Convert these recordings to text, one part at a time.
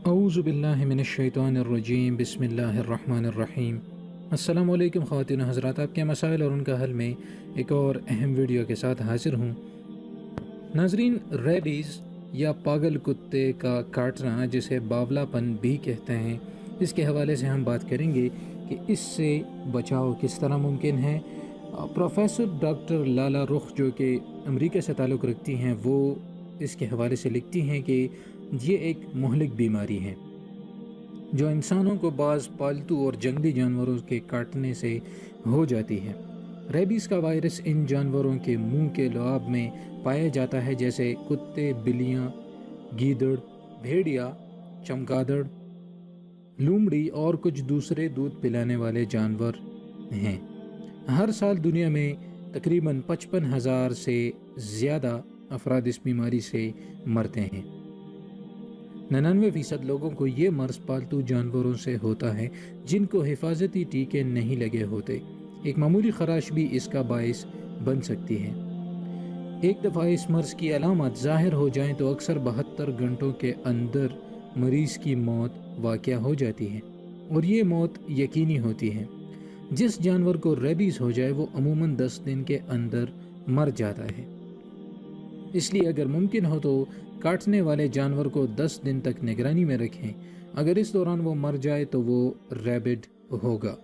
اعوذ باللہ من الشیطان الرجیم بسم اللہ الرحمن الرحیم۔ السلام علیکم خواتین و حضرات، آپ کے مسائل اور ان کا حل میں ایک اور اہم ویڈیو کے ساتھ حاضر ہوں۔ ناظرین، ریبیز یا پاگل کتے کا کاٹنا، جسے باولا پن بھی کہتے ہیں، اس کے حوالے سے ہم بات کریں گے کہ اس سے بچاؤ کس طرح ممکن ہے۔ پروفیسر ڈاکٹر لالا رخ، جو کہ امریکہ سے تعلق رکھتی ہیں، وہ اس کے حوالے سے لکھتی ہیں کہ یہ ایک مہلک بیماری ہے جو انسانوں کو بعض پالتو اور جنگلی جانوروں کے کاٹنے سے ہو جاتی ہے۔ ریبیز کا وائرس ان جانوروں کے منہ کے لعاب میں پایا جاتا ہے، جیسے کتے، بلیاں، گیدڑ، بھیڑیا، چمگادڑ، لومڑی اور کچھ دوسرے دودھ پلانے والے جانور ہیں۔ ہر سال دنیا میں تقریباً 55,000 سے زیادہ افراد اس بیماری سے مرتے ہیں۔ 99% لوگوں کو یہ مرض پالتو جانوروں سے ہوتا ہے جن کو حفاظتی ٹیکے نہیں لگے ہوتے۔ ایک معمولی خراش بھی اس کا باعث بن سکتی ہے۔ ایک دفعہ اس مرض کی علامات ظاہر ہو جائیں تو اکثر 72 گھنٹوں کے اندر مریض کی موت واقع ہو جاتی ہے، اور یہ موت یقینی ہوتی ہے۔ جس جانور کو ریبیز ہو جائے وہ عموماً 10 دن کے اندر مر جاتا ہے۔ اس لیے اگر ممکن ہو تو کاٹنے والے جانور کو 10 دن تک نگرانی میں رکھیں۔ اگر اس دوران وہ مر جائے تو وہ ریبڈ ہوگا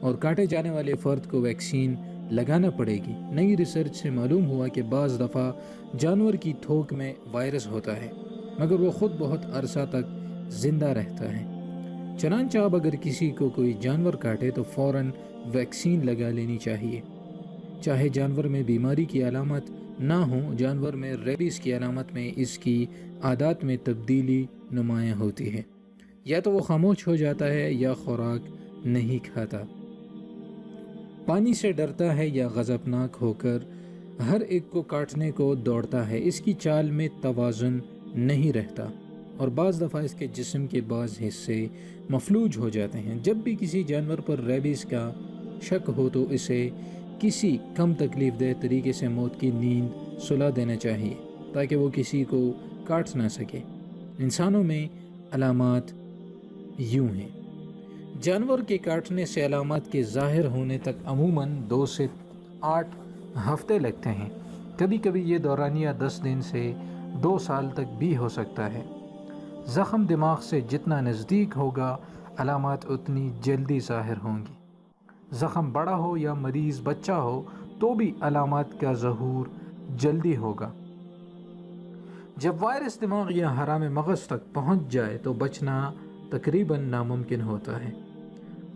اور کاٹے جانے والے فرد کو ویکسین لگانا پڑے گی۔ نئی ریسرچ سے معلوم ہوا کہ بعض دفعہ جانور کی تھوک میں وائرس ہوتا ہے، مگر وہ خود بہت عرصہ تک زندہ رہتا ہے۔ چنانچہ اب اگر کسی کو کوئی جانور کاٹے تو فوراً ویکسین لگا لینی چاہیے، چاہے جانور میں بیماری کی علامت نہ ہوں۔ جانور میں ریبیز کی علامت میں اس کی عادات میں تبدیلی نمایاں ہوتی ہے، یا تو وہ خاموش ہو جاتا ہے یا خوراک نہیں کھاتا، پانی سے ڈرتا ہے یا غضبناک ہو کر ہر ایک کو کاٹنے کو دوڑتا ہے۔ اس کی چال میں توازن نہیں رہتا اور بعض دفعہ اس کے جسم کے بعض حصے مفلوج ہو جاتے ہیں۔ جب بھی کسی جانور پر ریبیز کا شک ہو تو اسے کسی کم تکلیف دہ طریقے سے موت کی نیند سلا دینا چاہیے تاکہ وہ کسی کو کاٹ نہ سکے۔ انسانوں میں علامات یوں ہیں۔ جانور کے کاٹنے سے علامات کے ظاہر ہونے تک عموماً 2 سے 8 ہفتے لگتے ہیں۔ کبھی کبھی یہ دورانیہ 10 دن سے 2 سال تک بھی ہو سکتا ہے۔ زخم دماغ سے جتنا نزدیک ہوگا، علامات اتنی جلدی ظاہر ہوں گی۔ زخم بڑا ہو یا مریض بچہ ہو تو بھی علامات کا ظہور جلدی ہوگا۔ جب وائرس دماغ یا حرام مغز تک پہنچ جائے تو بچنا تقریباً ناممکن ہوتا ہے۔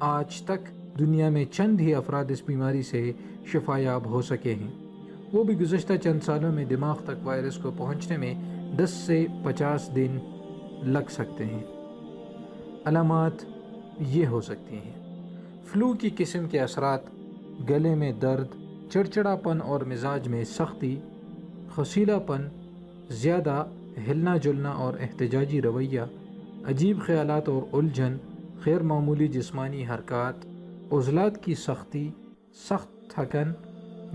آج تک دنیا میں چند ہی افراد اس بیماری سے شفا یاب ہو سکے ہیں، وہ بھی گزشتہ چند سالوں میں۔ دماغ تک وائرس کو پہنچنے میں 10 سے 50 دن لگ سکتے ہیں۔ علامات یہ ہو سکتی ہیں: فلو کی قسم کے اثرات، گلے میں درد، چڑچڑاپن اور مزاج میں سختی، خسیلہ پن، زیادہ ہلنا جلنا اور احتجاجی رویہ، عجیب خیالات اور الجھن، غیر معمولی جسمانی حرکات، عضلات کی سختی، سخت تھکن،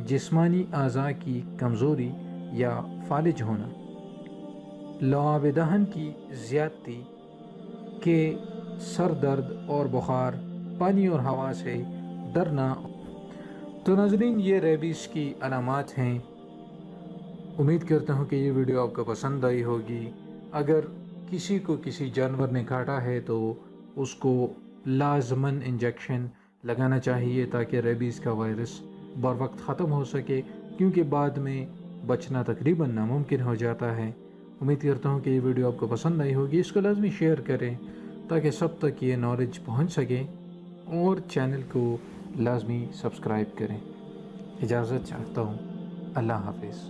جسمانی اعضاء کی کمزوری یا فالج ہونا، لعاب دہن کی زیادتی کے، سر درد اور بخار، پانی اور ہوا سے ڈرنا۔ تو ناظرین، یہ ریبیز کی علامات ہیں۔ امید کرتا ہوں کہ یہ ویڈیو آپ کو پسند آئی ہوگی۔ اگر کسی کو کسی جانور نے کاٹا ہے تو اس کو لازماً انجیکشن لگانا چاہیے تاکہ ریبیز کا وائرس بر وقت ختم ہو سکے، کیونکہ بعد میں بچنا تقریباً ناممکن ہو جاتا ہے۔ امید کرتا ہوں کہ یہ ویڈیو آپ کو پسند آئی ہوگی۔ اس کو لازمی شیئر کریں تاکہ سب تک یہ نالج پہنچ سکے، اور چینل کو لازمی سبسکرائب کریں۔ اجازت چاہتا ہوں۔ اللہ حافظ۔